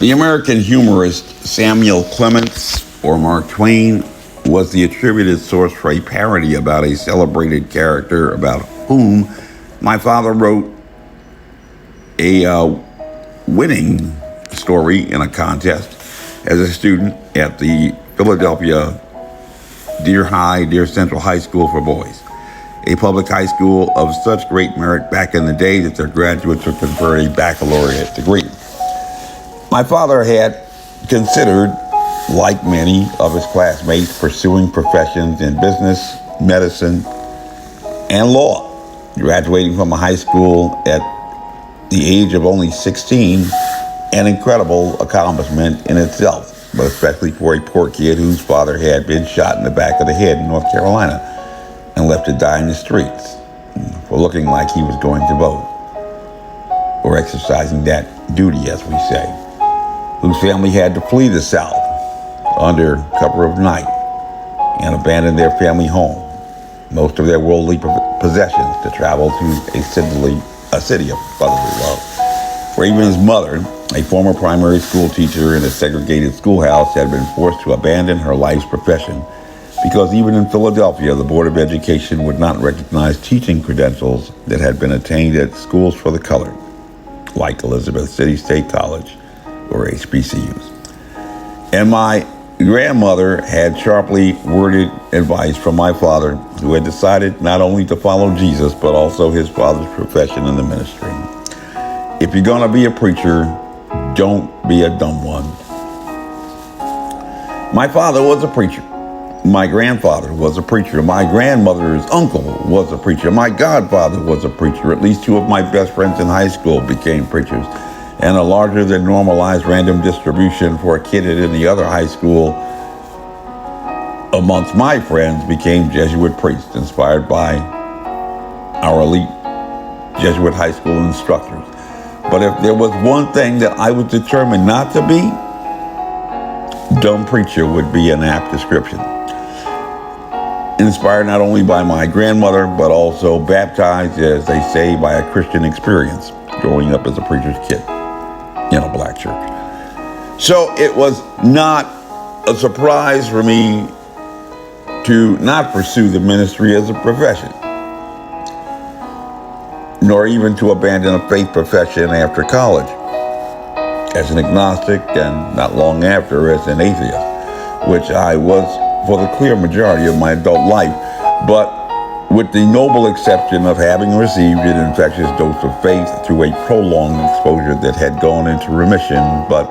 The American humorist Samuel Clemens, or Mark Twain, was the attributed source for a parody about a celebrated character about whom my father wrote a winning story in a contest as a student at the Philadelphia Deer Central High School for Boys, a public high school of such great merit back in the day that their graduates were conferred a baccalaureate degree. My father had considered, like many of his classmates, pursuing professions in business, medicine, and law. Graduating from a high school at the age of only 16, an incredible accomplishment in itself, but especially for a poor kid whose father had been shot in the back of the head in North Carolina and left to die in the streets for looking like he was going to vote, or exercising that duty, as we say, whose family had to flee the South under cover of night and abandon their family home, most of their worldly possessions, to travel to a city of brotherly love, where even his mother, a former primary school teacher in a segregated schoolhouse, had been forced to abandon her life's profession because even in Philadelphia, the Board of Education would not recognize teaching credentials that had been attained at schools for the colored, like Elizabeth City State College or HBCUs. And my grandmother had sharply worded advice from my father, who had decided not only to follow Jesus, but also his father's profession in the ministry. If you're going to be a preacher, don't be a dumb one. My father was a preacher. My grandfather was a preacher. My grandmother's uncle was a preacher. My godfather was a preacher. At least two of my best friends in high school became preachers. And a larger than normalized random distribution for a kid at any other high school amongst my friends became Jesuit priests, inspired by our elite Jesuit high school instructors. But if there was one thing that I was determined not to be, dumb preacher would be an apt description. Inspired not only by my grandmother, but also baptized, as they say, by a Christian experience, growing up as a preacher's kid in a black church. So it was not a surprise for me to not pursue the ministry as a profession, nor even to abandon a faith profession after college as an agnostic, and not long after as an atheist, which I was for the clear majority of my adult life, but with the noble exception of having received an infectious dose of faith through a prolonged exposure that had gone into remission, but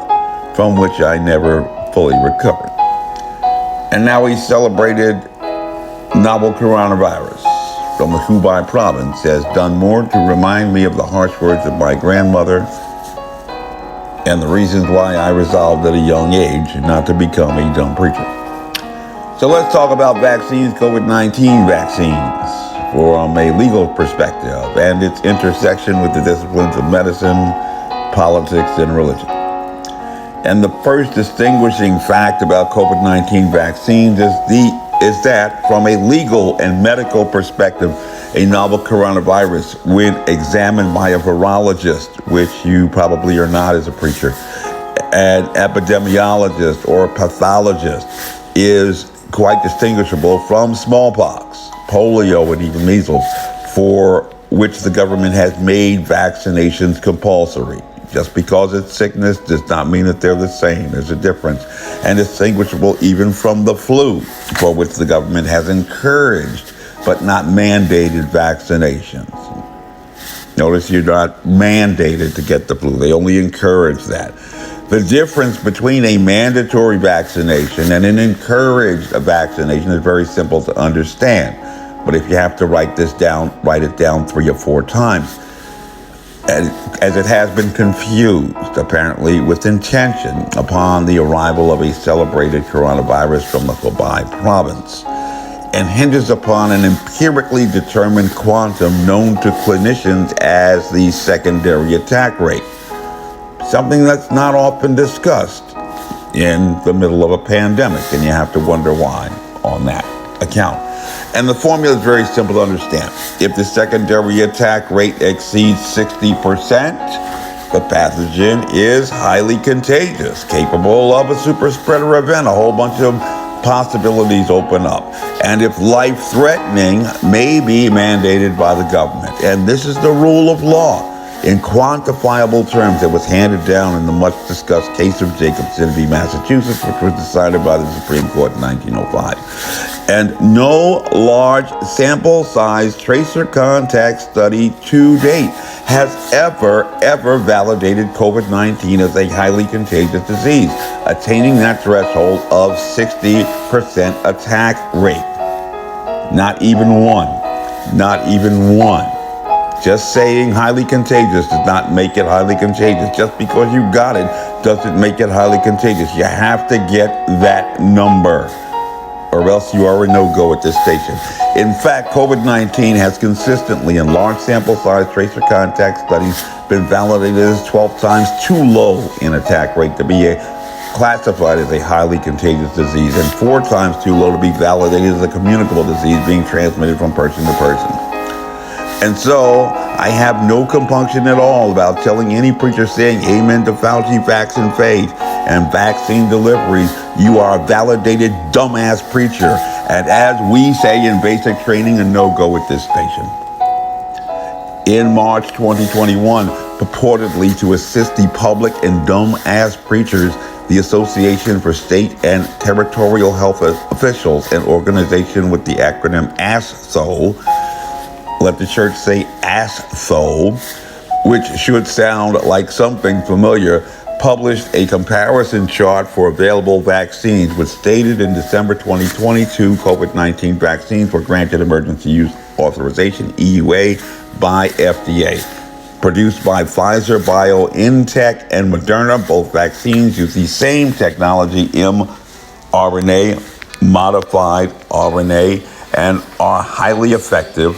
from which I never fully recovered. And now we celebrated novel coronavirus from the Hubei province has done more to remind me of the harsh words of my grandmother and the reasons why I resolved at a young age not to become a dumb preacher. So let's talk about vaccines, COVID-19 vaccines, from a legal perspective and its intersection with the disciplines of medicine, politics, and religion. And the first distinguishing fact about COVID-19 vaccines is that from a legal and medical perspective, a novel coronavirus, when examined by a virologist, which you probably are not as a preacher, an epidemiologist or a pathologist, is quite distinguishable from smallpox, polio, and even measles, for which the government has made vaccinations compulsory. Just because it's sickness does not mean that they're the same. There's a difference, and distinguishable even from the flu, for which the government has encouraged but not mandated vaccinations. Notice you're not mandated to get the flu. They only encourage that. The difference between a mandatory vaccination and an encouraged vaccination is very simple to understand. But if you have to write it down 3 or 4 times. As it has been confused, apparently with intention, upon the arrival of a celebrated coronavirus from the Hubei province, and hinges upon an empirically determined quantum known to clinicians as the secondary attack rate. Something that's not often discussed in the middle of a pandemic, and you have to wonder why on that account. And the formula is very simple to understand. If the secondary attack rate exceeds 60%, The pathogen is highly contagious, capable of a super spreader event. A whole bunch of possibilities open up. And if life-threatening, may be mandated by the government. And this is the rule of law. In quantifiable terms, that was handed down in the much-discussed case of Jacobson v. Massachusetts, which was decided by the Supreme Court in 1905. And no large sample size tracer contact study to date has ever validated COVID-19 as a highly contagious disease, attaining that threshold of 60% attack rate. Not even one. Not even one. Just saying highly contagious does not make it highly contagious. Just because you got it doesn't make it highly contagious. You have to get that number, or else you are a no-go at this station. In fact, COVID-19 has consistently, in large sample size tracer contact studies, been validated as 12 times too low in attack rate to be classified as a highly contagious disease, and 4 times too low to be validated as a communicable disease being transmitted from person to person. And so I have no compunction at all about telling any preacher saying amen to Fauci, vaccine faith, and vaccine deliveries. You are a validated dumbass preacher. And as we say in basic training, a no-go at this station. In March 2021, purportedly to assist the public and dumb-ass preachers, the Association for State and Territorial Health Officials, an organization with the acronym ASSO, let the church say ASSO, which should sound like something familiar, published a comparison chart for available vaccines, which stated in December 2022 COVID-19 vaccines were granted emergency use authorization, EUA, by FDA. Produced by Pfizer, BioNTech, and Moderna, both vaccines use the same technology, mRNA, modified RNA, and are highly effective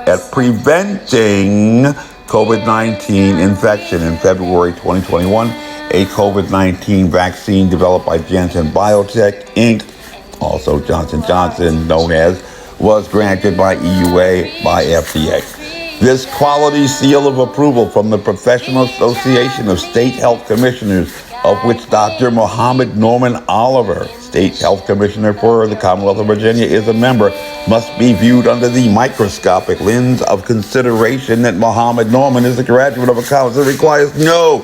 at preventing COVID-19 infection. In February 2021, a COVID-19 vaccine developed by Janssen Biotech, Inc., also Johnson & Johnson, known as, was granted by EUA by FDA. This quality seal of approval from the Professional Association of State Health Commissioners, of which Dr. Mohammed Norman Oliver, State Health Commissioner for the Commonwealth of Virginia, is a member, must be viewed under the microscopic lens of consideration that Mohammed Norman is a graduate of a college that requires no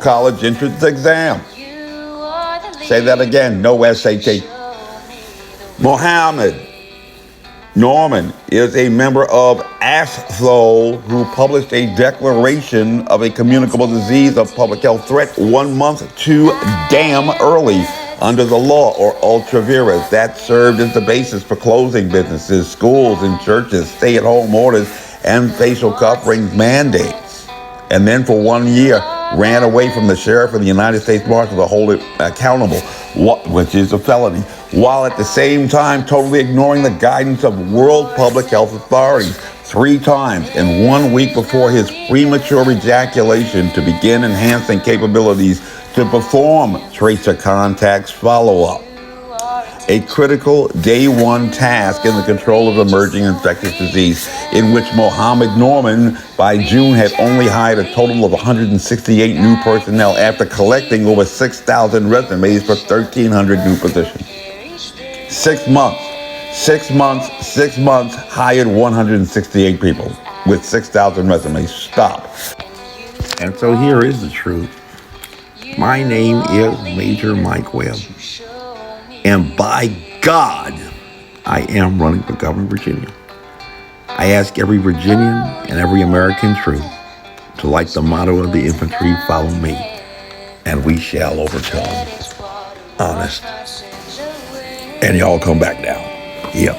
college entrance exam. Say that again, no SAT. Mohammed Norman is a member of ASSO, who published a declaration of a communicable disease of public health threat 1 month too damn early under the law, or ultra vires. That served as the basis for closing businesses, schools, and churches, stay-at-home orders, and facial coverings mandates. And then for 1 year, ran away from the sheriff and the United States Marshal to hold it accountable, which is a felony, while at the same time totally ignoring the guidance of world public health authorities 3 times in 1 week before his premature ejaculation to begin enhancing capabilities to perform tracer contacts follow-up. A critical day 1 task in the control of emerging infectious disease, in which Mohammed Norman by June had only hired a total of 168 new personnel after collecting over 6,000 resumes for 1,300 new positions. 6 months, hired 168 people with 6,000 resumes. Stop. And so here is the truth. My name is Major Mike Webb. And by God, I am running for governor of Virginia. I ask every Virginian and every American true to, like the motto of the infantry, follow me, and we shall overcome. Honest. And y'all come back now. Yep.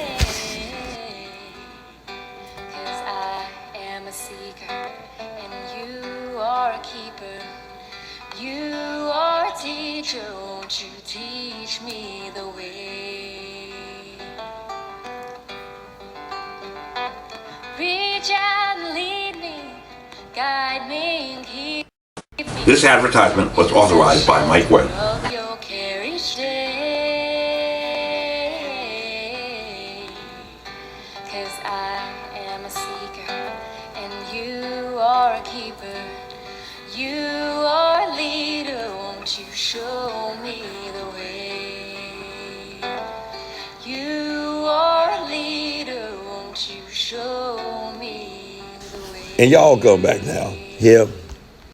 Won't you teach me the way? Reach and lead me, guide me and keep me. This advertisement was authorized by Mike Webb. Your care each day, 'cause I am a seeker and you are a keeper. me the way. You are a leader, won't you show me the way? And y'all come back now. Him.